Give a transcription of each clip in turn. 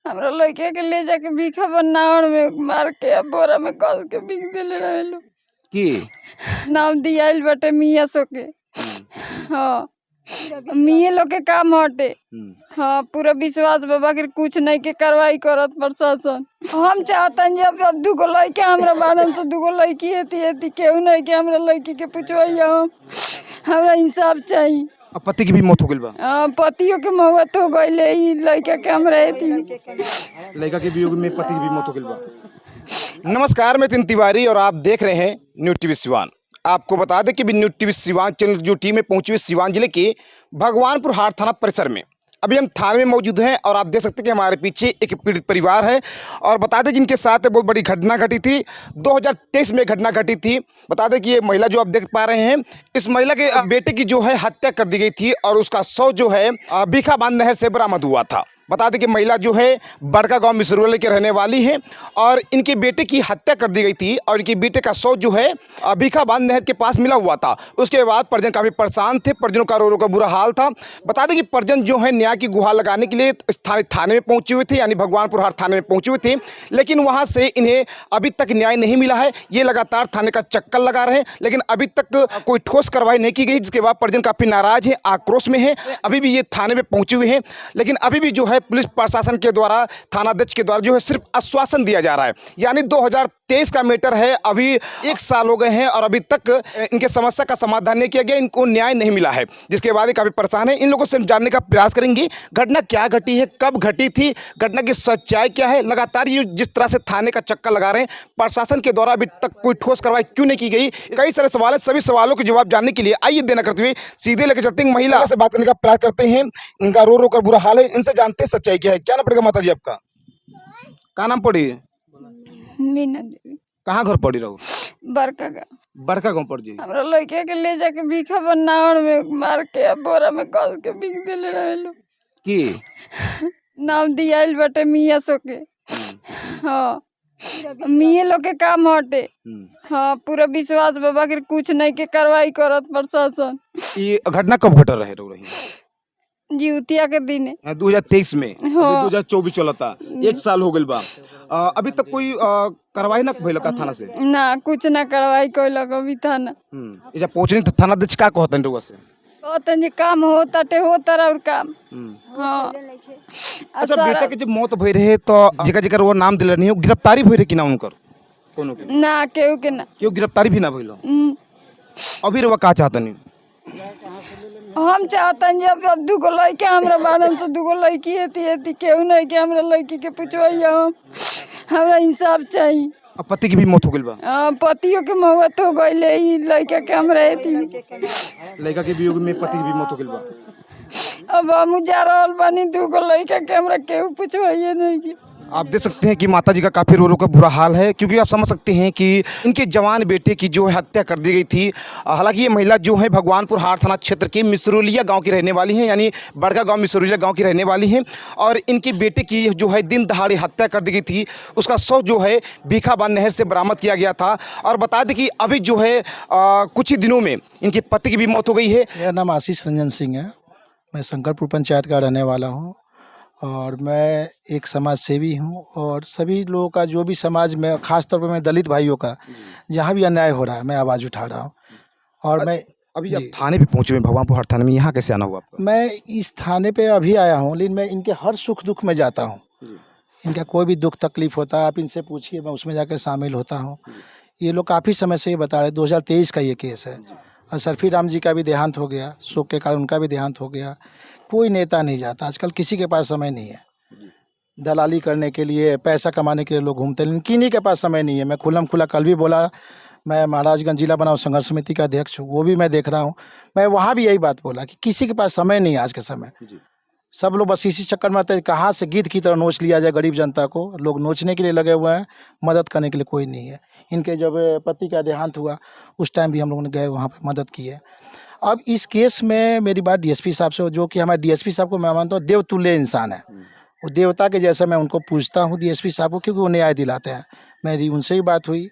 हमरा लड़के के ले जाके बीखा बनावड़ में मार के बोरा में कस के बिक देले रहे लोग की नाम दियाइल बाटे मियाँ सो के। हाँ मिये लोग के काम हटे। हाँ पूरा विश्वास बाबा के कुछ नहीं के कार्रवाई करत प्रशासन। हम चाहतन जब अब दुगो लड़के हमरा बारन से दुगो लड़की हेती केहू नहीं के हमरा लड़की के पूछवाइया। हमरा इंसाफ चाहिए। अब पति की भी मौत हो गई बा। पतियों के मौत हो गई ई लड़का के हमरा हेती। लड़का के वियोग में पति की भी मौत हो गई बा। नमस्कार, मैं तिन तिवारी और आप देख रहे हैं न्यूज़ टीवी सिवान। आपको बता दें कि न्यूज़ टीवी सिवान चैनल जो टीम में पहुंची हुई सिवान जिले के भगवानपुर हाट थाना परिसर में। अभी हम थाने में मौजूद हैं और आप देख सकते हैं कि हमारे पीछे एक पीड़ित परिवार है और बता दें जिनके साथ बहुत बड़ी घटना घटी थी। 2023 में घटना घटी थी। बता दें कि ये महिला जो आप देख पा रहे हैं, इस महिला के बेटे की जो है हत्या कर दी गई थी और उसका शव जो है बीखा बांध नहर से बरामद हुआ था। बता दें कि महिला जो है बड़का गांव मिसरोले के रहने वाली है और इनके बेटे की हत्या कर दी गई थी और इनके बेटे का शव जो है बीखा बांध नहर के पास मिला हुआ था। उसके बाद परिजन काफ़ी परेशान थे, परिजनों का रो रो का बुरा हाल था। बता दें कि परिजन जो है न्याय की गुहार लगाने के लिए स्थानीय थाने में पहुंचे हुए थे, यानी भगवानपुर हाट थाने में पहुंचे हुए थे, लेकिन वहां से इन्हें अभी तक न्याय नहीं मिला है। ये लगातार थाने का चक्कर लगा रहे हैं, लेकिन अभी तक कोई ठोस कार्रवाई नहीं की गई, जिसके बाद परिजन काफ़ी नाराज है, आक्रोश में है। अभी भी ये थाने में पहुंचे हुए हैं, लेकिन अभी भी जो है पुलिस प्रशासन के द्वारा, थानाध्यक्ष के द्वारा जो है सिर्फ आश्वासन दिया जा रहा है। यानी 2023 का मैटर है, अभी 1 साल हो गए हैं और अभी तक इनके समस्या का समाधान नहीं किया गया, इनको न्याय नहीं मिला है, जिसके बाद ये काफ़ी परेशान है। इन लोगों से जानने का प्रयास करेंगे घटना क्या घटी है, कब घटी थी, घटना की सच्चाई क्या है। लगातार ये जिस तरह से थाने का चक्कर लगा रहे हैं, प्रशासन के द्वारा अभी तक कोई ठोस कार्रवाई क्यों नहीं की गई, कई सारे सवाल है। सभी सवालों के जवाब जानने के लिए आइए देना करते हुए सीधे लेकर चलते हैं, महिला से बात करने का प्रयास करते हैं। इनका रो रो कर बुरा हाल है, इनसे जानते हैं सच्चाई क्या है। क्या नाम पड़ेगा माता जी आपका? क्या नाम पड़ी? मीना देवी। कहाँ घर पड़ी रहो? बड़का का बड़का गाँव पड़ जी। हमरा लड़के के ले जाके बीखा बनावड़ में मार के बोरा में कस के बिक देले रहे लोग की नाम दियाइल बाटे मियाँ सो के। हाँ मिये लोग के काम हटे। हाँ पूरा विश्वास बाबा के कुछ नहीं के कार्रवाई करत प्रशासन। ये घटना कब घट रहे रही? जीवतिया के दिन 2023 में। हाँ। अभी 2024 चला था, 1 साल हो गई बा। अभी तक कोई कार्रवाई ना भइल का थाना से? ना कुछ ना कार्रवाई कोइलक अभी थाना। इजा पहुंचनी तो थाना अध्यक्ष का कहतन रउआ से? कहतन जे काम होताटे होता और काम। हाँ अच्छा, बेटा के जब मौत भई रहे तो जेका जेका वो नाम दिले नहीं, गिरफ्तारी भई रहे कि ना उनकर कोनो के? ना केहू के ना। क्यों गिरफ्तारी भी ना भइलो? अभी रउआ का चाहतनी? हम चाहतन जब अब दुगो लड़के हमरा बारन से दुगो लड़की हेती केहू नहीं के हमरा लड़की के पूछवाइया। हमरा इंसाफ चाहिए। अब पति की भी मौत हो गई बा। पतियों के मौत हो गई ई लड़का के हमरा हेती। लड़का के वियोग में पति की भी मौत हो गई बा। अब हम जा रहल बानी, दुगो लड़का के हमरा केहू पूछवाइया नहीं के। आप देख सकते हैं कि माता जी का काफ़ी रो रो का बुरा हाल है, क्योंकि आप समझ सकते हैं कि इनके जवान बेटे की जो है हत्या कर दी गई थी। हालांकि ये महिला जो है भगवानपुर हाट थाना क्षेत्र के मिसरोलिया गांव की रहने वाली हैं, यानी बड़का गांव मिसरोलिया गांव की रहने वाली हैं और इनके बेटे की जो है दिन दहाड़े हत्या कर दी गई थी। उसका शव जो है बीखा बांध नहर से बरामद किया गया था और बता दें कि अभी जो है कुछ ही दिनों में इनके पति की भी मौत हो गई है। मेरा नाम आशीष रंजन सिंह है। मैं शंकरपुर पंचायत का रहने वाला हूँ और मैं एक समाज सेवी हूँ और सभी लोगों का जो भी समाज में, ख़ास तौर पर मैं दलित भाइयों का जहाँ भी अन्याय हो रहा है मैं आवाज़ उठा रहा हूँ। और मैं अभी आप थाने पे पहुंचे हुए भगवानपुर हाट थाने में, यहाँ कैसे आना हुआ आपका? मैं इस थाने पे अभी आया हूँ, लेकिन मैं इनके हर सुख दुख में जाता हूँ। इनका कोई भी दुख तकलीफ होता है आप इनसे पूछिए, मैं उसमें जाकर शामिल होता हूँ। ये लोग काफ़ी समय से ये बता रहे, 2023 का ये केस है और सरफी राम जी का भी देहांत हो गया, शोक के कारण उनका भी देहांत हो गया। कोई नेता नहीं जाता, आजकल किसी के पास समय नहीं है। दलाली करने के लिए, पैसा कमाने के लिए लोग घूमते हैं, लेकिन किन्हीं के पास समय नहीं है। मैं खुल्लम खुला कल भी बोला, मैं महाराजगंज जिला बनाओ संघर्ष समिति का अध्यक्ष हूँ, वो भी मैं देख रहा हूँ। मैं वहाँ भी यही बात बोला कि किसी के पास समय नहीं है आज के समय। सब लोग बस इसी चक्कर में आते हैं कहाँ से गीत की तरह नोच लिया जाए गरीब जनता को। लोग नोचने के लिए लगे हुए हैं, मदद करने के लिए कोई नहीं है। इनके जब पति का देहांत हुआ उस टाइम भी हम लोगों ने गए वहाँ पे मदद की है। अब इस केस में मेरी बात डीएसपी साहब से, जो कि हमारे डीएसपी साहब को मैं मानता हूँ देवतुल्य इंसान है। वो देवता के जैसा मैं उनको पूछता हूँ डीएसपी साहब को, क्योंकि वो न्याय दिलाते हैं। मेरी उनसे ही बात हुई,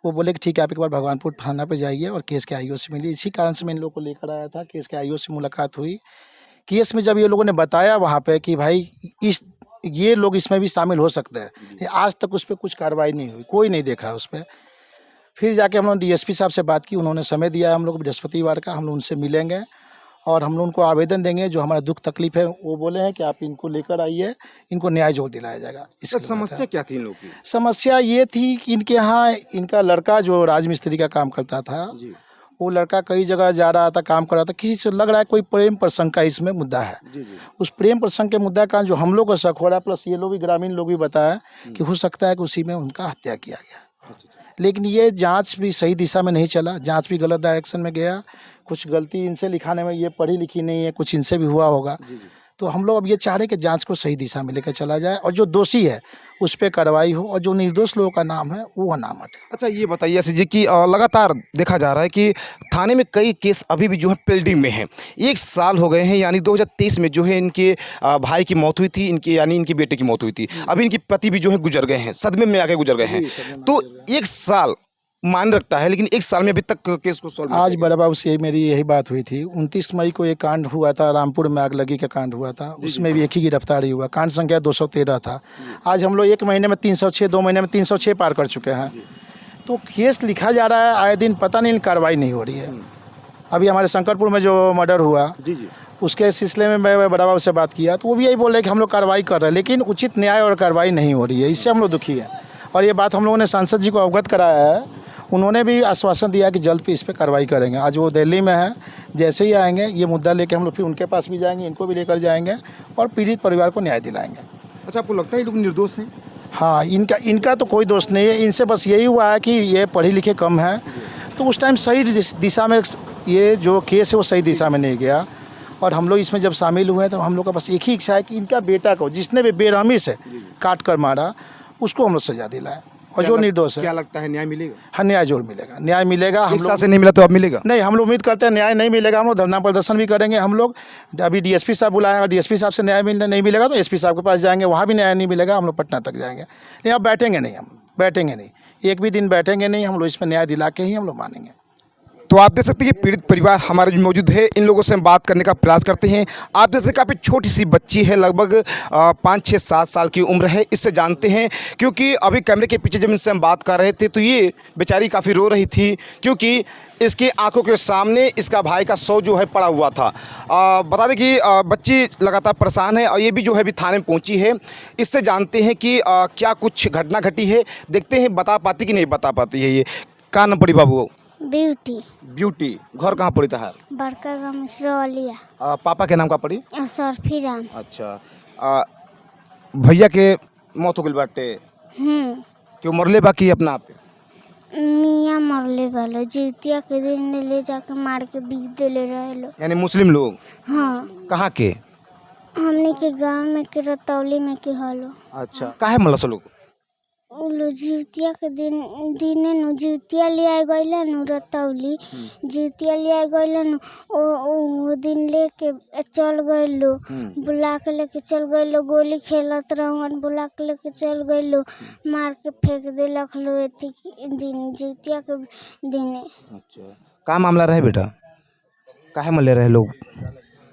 वो बोले कि ठीक है आप एक बार भगवानपुर थाना पे जाइए और केस के आईओ से मिलिए। इसी कारण से मैं इन लोगों को लेकर आया था। केस के आईओ से मुलाकात हुई। केस में जब ये लोगों ने बताया वहाँ पे कि भाई इस ये लोग इसमें भी शामिल हो सकते हैं। लेकिन आज तक उस पर कुछ कार्रवाई नहीं हुई, कोई नहीं देखा है उस पर। फिर जाके हम लोग डीएसपी साहब से बात की, उन्होंने समय दिया है हम लोग बृहस्पतिवार का, हम लोग उनसे मिलेंगे और हम लोग उनको आवेदन देंगे, जो हमारा दुख तकलीफ है वो बोले हैं कि आप इनको लेकर आइए, इनको न्याय जरूर दिलाया जाएगा। इसका समस्या क्या थी इन लोगों की? समस्या ये थी कि इनके यहाँ इनका लड़का जो राजमिस्त्री का काम करता था, वो लड़का कई जगह जा रहा था, काम कर रहा था, किसी से लग रहा है कोई प्रेम प्रसंग का इसमें मुद्दा है। उस प्रेम प्रसंग के मुद्दा का जो हम लोग को शक हो रहा है, प्लस ये लोग भी ग्रामीण लोग भी बताया कि हो सकता है कि उसी में उनका हत्या किया गया। लेकिन ये जांच भी सही दिशा में नहीं चला, जांच भी गलत डायरेक्शन में गया। कुछ गलती इनसे लिखाने में, ये पढ़ी लिखी नहीं है, कुछ इनसे भी हुआ होगा। तो हम लोग अब ये चाह रहे हैं कि जांच को सही दिशा में लेकर चला जाए और जो दोषी है उस पर कार्रवाई हो और जो निर्दोष लोगों का नाम है वो नाम हटे। अच्छा, ये बताइए ऐसे जी कि लगातार देखा जा रहा है कि थाने में कई केस अभी भी जो है पेंडिंग में हैं। 1 साल हो गए हैं, यानी 2023 में जो है इनके भाई की मौत हुई थी, इनके यानी इनके बेटे की मौत हुई थी। अभी इनके पति भी जो है गुजर गए हैं, सदमे में आके गुजर गए हैं। तो 1 साल मान रखता है, लेकिन 1 साल में अभी तक केस को सॉल्व आज बड़ा बाबू से मेरी यही बात हुई थी। 29 मई को एक कांड हुआ था, रामपुर में आग लगी का कांड हुआ था, उसमें भी एक ही गिरफ्तारी हुआ, कांड संख्या 213 था। आज हम लोग 1 महीने में 306, 2 महीने में 306 पार कर चुके हैं। तो केस लिखा जा रहा है आए दिन, पता नहीं कार्रवाई नहीं हो रही है। अभी हमारे शंकरपुर में जो मर्डर हुआ, उसके सिलसिले में मैं बड़ा बाबू से बात किया तो वो भी यही बोल रहे कि हम लोग कार्रवाई कर रहे हैं, लेकिन उचित न्याय और कार्रवाई नहीं हो रही है। इससे हम लोग दुखी हैं और ये बात हम लोगों ने सांसद जी को अवगत कराया है। उन्होंने भी आश्वासन दिया कि जल्द पे इस पर कार्रवाई करेंगे। आज वो दिल्ली में है, जैसे ही आएंगे ये मुद्दा लेके हम लोग फिर उनके पास भी जाएंगे, इनको भी लेकर जाएंगे और पीड़ित परिवार को न्याय दिलाएंगे। अच्छा, आपको लगता है ये लोग निर्दोष हैं? हाँ, इनका तो कोई दोष नहीं है। इनसे बस यही हुआ है कि ये पढ़े लिखे कम हैं, तो उस टाइम सही दिशा में ये जो केस है वो सही दिशा में नहीं गया। और हम लोग इसमें जब शामिल हुए तो हम लोग का बस एक ही इच्छा है कि इनका बेटा को, जिसने भी बेरहमी से काट कर मारा, उसको हम लोग सजा दिलाएं और जो निर्दोष है। क्या लगता है न्याय मिलेगा? हाँ, न्याय जरूर मिलेगा, न्याय मिलेगा। हम लोग से नहीं मिला तो अब मिलेगा? नहीं, हम लोग उम्मीद करते हैं न्याय नहीं मिलेगा। हम लोग धरना प्रदर्शन भी करेंगे। हम लोग अभी डीएसपी साहब बुलाएं और डीएसपी साहब से न्याय नहीं मिलेगा तो एसपी साहब के पास जाएंगे, वहाँ भी न्याय नहीं मिलेगा, हम लोग पटना तक जाएंगे। नहीं, अब बैठेंगे नहीं, हम बैठेंगे नहीं, एक भी दिन बैठेंगे नहीं। हम लोग इसमें न्याय दिला के ही हम लोग मानेंगे। तो आप देख सकते हैं कि पीड़ित परिवार हमारे जो मौजूद है, इन लोगों से हम बात करने का प्रयास करते हैं। आप देख सकते हैं काफ़ी छोटी सी बच्ची है, लगभग 5, 6, 7 साल की उम्र है। इससे जानते हैं, क्योंकि अभी कैमरे के पीछे जब इनसे हम बात कर रहे थे तो ये बेचारी काफ़ी रो रही थी, क्योंकि इसकी आंखों के सामने इसका भाई का शव जो है पड़ा हुआ था। बता दें कि बच्ची लगातार परेशान है और ये भी जो है अभी थाने में पहुँची है। इससे जानते हैं कि क्या कुछ घटना घटी है, देखते हैं बता पाती कि नहीं बता पाती है। ये का नाम पड़ी बाबू? ब्यूटी। ब्यूटी। घर कहाँ पड़ी था? बड़का गाँव मिश्रवलिया। पापा के नाम का पड़ी? सरफी राम। अच्छा, भैया के मौत हो गई बाटे, क्यों मरले बाकी अपना आप? मियाँ मरले वालो, जीतिया के दिन ले जाके मार के बीच देले रहे लो। यानी मुस्लिम लोग? हाँ। कहाँ के? हमने के गांव में के रतौली में के हलो। अच्छा, काहे मरला सब लोग? उ लो जीतिया के दिने नु जीतिया ले आए गइला नु रतौली, जीतिया ले आए गइला नु ओ दिन लेके चल गए लो, बुला के लेके चल गए लो, गोली खेलत रहन, बुला के लेके चल गए लो, मार के फेंक देलक लो एती दिन जीतिया के दिने। अच्छा, का मामला रहे बेटा? काहे मरले रहे लोग?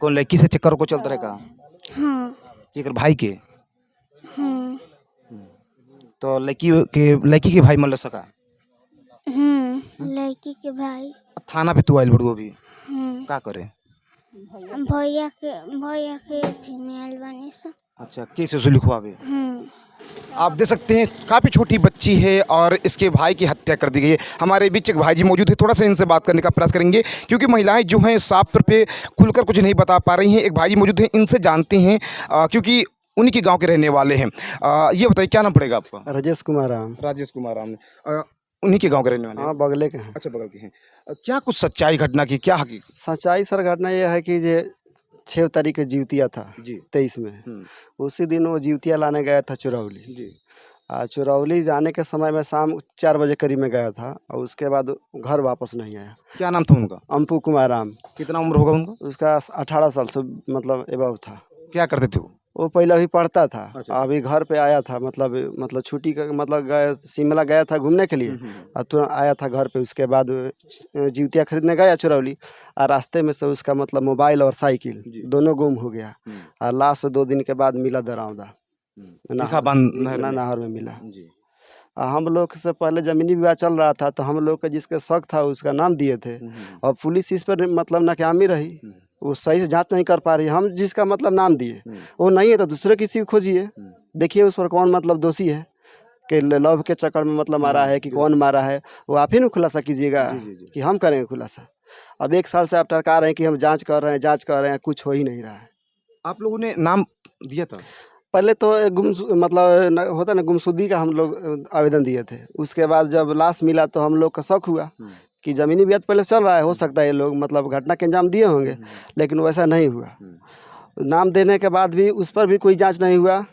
कौन लड़की से चक्कर को चलता रहे का? हाँ। केकर भाई के? हाँ। तो लड़की के भाई मरल सका? लड़की के भाई। थाना पे तू आइल बड़ू अभी? का करे? भैया के आइल बानी सा। अच्छा, केस उसे लिखवावे? आप देख सकते हैं काफ़ी छोटी बच्ची है और इसके भाई की हत्या कर दी गई है। हमारे बीच एक भाई जी मौजूद है, थोड़ा सा इनसे बात करने का प्रयास करेंगे, क्योंकि महिलाएं जो हैं साफ तौर पे खुलकर कुछ नहीं बता पा रही हैं। एक भाई जी मौजूद हैं, इनसे जानते हैं, क्योंकि उन्हीं के गांव के रहने वाले हैं। ये बताइए क्या नाम पड़ेगा आपका? राजेश कुमार राम। राजेश कुमार राम। उन्हीं के गांव के रहने वाले? हाँ, बगले के हैं। अच्छा, बगल के हैं। क्या कुछ सच्चाई घटना की, क्या हकीकत? सच्चाई सर घटना यह है कि जे 6 तारीख के जीवतिया था 23 में, उसी दिन वो जीवतिया लाने गया था चुरौली जी। चुरौली जाने के समय में शाम 4 बजे करीब में गया था और उसके बाद घर वापस नहीं आया। क्या नाम था उनका? अम्पू कुमार राम। कितना उम्र होगा उनका? उसका 18 साल से मतलब एबव था। क्या करते थे वो पहले अभी पढ़ता था। अच्छा। अभी घर पे आया था, मतलब छुट्टी का मतलब शिमला गया था घूमने के लिए और तुरंत आया था घर पे। उसके बाद जीवतिया खरीदने गया चुरौली और रास्ते में से उसका मतलब मोबाइल और साइकिल दोनों गुम हो गया और लाश 2 दिन के बाद मिला दरावदा। लिखा बंद नहर में। नहर में मिला। जी हम लोग से पहले ज़मीनी विवाद चल रहा था, तो हम लोग का जिसका शक था उसका नाम दिए थे, और पुलिस इस पर मतलब नाकामी रही, वो सही से जांच नहीं कर पा रही। हम जिसका मतलब नाम दिए वो नहीं है तो दूसरे किसी को खोजिए, देखिए उस पर कौन मतलब दोषी है कि लव के चक्कर में मतलब मारा है कि कौन मारा है, वो आप ही ना खुलासा कीजिएगा कि हम करेंगे खुलासा। अब 1 साल से आप टरका रहे हैं कि हम जाँच कर रहे हैं, कुछ हो ही नहीं रहा है। आप लोगों ने नाम दिया था? पहले तो मतलब होता ना गुमशुदगी का हम लोग आवेदन दिए थे। उसके बाद जब लाश मिला तो हम लोग का शक हुआ कि ज़मीनी विवाद पहले चल रहा है, हो सकता है ये लोग मतलब घटना के अंजाम दिए होंगे, लेकिन वैसा नहीं हुआ। नाम देने के बाद भी उस पर भी कोई जांच नहीं हुआ,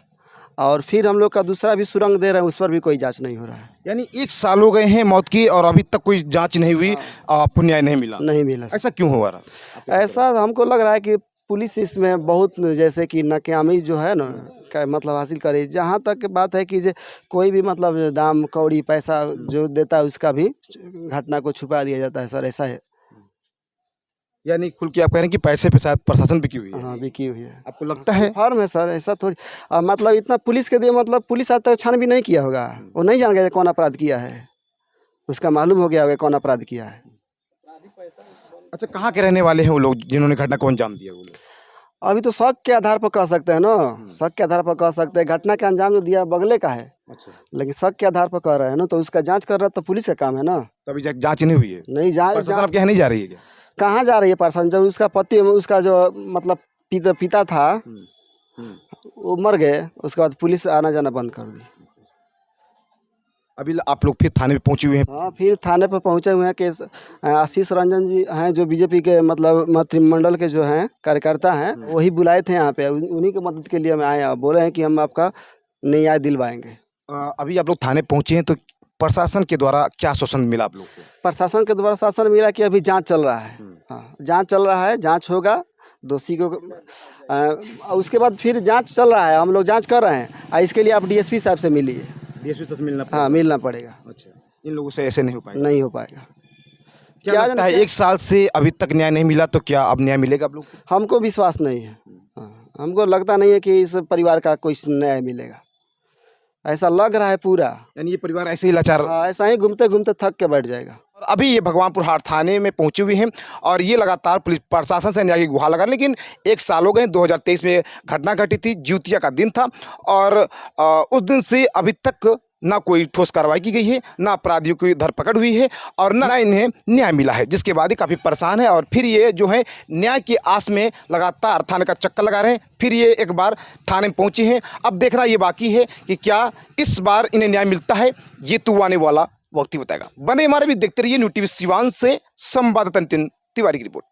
और फिर हम लोग का दूसरा भी सुरंग दे रहे हैं, उस पर भी कोई जांच नहीं हो रहा है। यानी 1 साल हो गए हैं मौत की और अभी तक कोई जांच नहीं हुई, आपको न्याय नहीं मिला? नहीं मिला। ऐसा क्यों हो रहा? ऐसा हमको लग रहा है कि पुलिस इसमें बहुत जैसे कि नाकामी जो है ना का मतलब हासिल करे। जहाँ तक बात है कि जे कोई भी मतलब दाम कौड़ी पैसा जो देता है उसका भी घटना को छुपा दिया जाता है सर, ऐसा है। यानी खुल के आप कह रहे हैं कि पैसे पे शायद प्रशासन बिकी हुई है? हाँ, बिकी हुई है। आपको लगता है? फॉर्म है सर, ऐसा थोड़ी मतलब इतना पुलिस के दिए, मतलब पुलिस आज तक छानबीन नहीं किया होगा, वो नहीं जान गया कौन अपराध किया है, उसका मालूम हो गया होगा कौन अपराध किया है। अच्छा, कहाँ के रहने वाले हैं वो लोग जिन्होंने घटना को अंजाम दिया? वो लोग अभी तो शक के आधार पर कह सकते हैं ना, शक के आधार पर कह सकते हैं। घटना का अंजाम जो दिया बगले का है, अच्छा, लेकिन शक के आधार पर कह रहे हैं ना, तो उसका जांच कर रहा तो पुलिस का काम है ना। तो अभी जांच नहीं हुई है? नहीं प्रशासन आपके यहाँ नहीं जा रही है क्या? कहाँ जा रही है प्रशासन? जब उसका पति, उसका जो मतलब पिता था वो मर गए, उसके बाद पुलिस आना जाना बंद कर दी। अभी आप लोग फिर थाने पे पहुंचे हुए हैं? हाँ, फिर थाने पर पहुंचे हुए हैं कि आशीष रंजन जी हैं जो बीजेपी के मतलब मंत्रिमंडल के जो हैं कार्यकर्ता हैं, वही बुलाए थे यहाँ पे, उन्हीं की मदद के लिए हम आए हैं। बोले हैं कि हम आपका न्याय दिलवाएंगे। अभी आप लोग थाने पहुंचे हैं तो प्रशासन के द्वारा क्या आश्वासन मिला आप लोग को? प्रशासन के द्वारा शासन मिला कि अभी जांच चल रहा है। हाँ, जांच चल रहा है, जांच होगा, दोषी को उसके बाद फिर जांच चल रहा है, हम लोग जांच कर रहे हैं। इसके लिए आप डीएसपी साहब से मिलिए। डीएसपी से मिलना? हाँ, मिलना पड़ेगा। अच्छा, इन लोगों से ऐसे नहीं हो पाएगा? नहीं हो पाएगा। क्या लगता है 1 साल से अभी तक न्याय नहीं मिला, तो क्या अब न्याय मिलेगा आप लोग को? हमको विश्वास नहीं है। हाँ, हमको लगता नहीं है कि इस परिवार का कोई न्याय मिलेगा, ऐसा लग रहा है पूरा। यानी ये परिवार ऐसे ही लाचार? हाँ, ऐसा ही घूमते घूमते थक के बैठ जाएगा। और अभी ये भगवानपुर हाट थाने में पहुंचे हुए हैं और ये लगातार पुलिस प्रशासन से न्याय की गुहार लगा, लेकिन 1 साल हो गए। 2023 में घटना घटी थी, जिउतिया का दिन था, और उस दिन से अभी तक ना कोई ठोस कार्रवाई की गई है, ना अपराधियों की धरपकड़ हुई है, और ना इन्हें न्याय मिला है, जिसके बाद ही काफ़ी परेशान है। और फिर ये जो है न्याय की आस में लगातार थाने का चक्कर लगा रहे हैं। फिर ये एक बार थाने में पहुंचे हैं। अब देखना ये बाकी है कि क्या इस बार इन्हें न्याय मिलता है, ये तो आने वाला वक्त ही बताएगा। बने हमारे भी देखते रहिए न्यू टीवी सिवान से संवाददाता नितिन तिवारी की रिपोर्ट।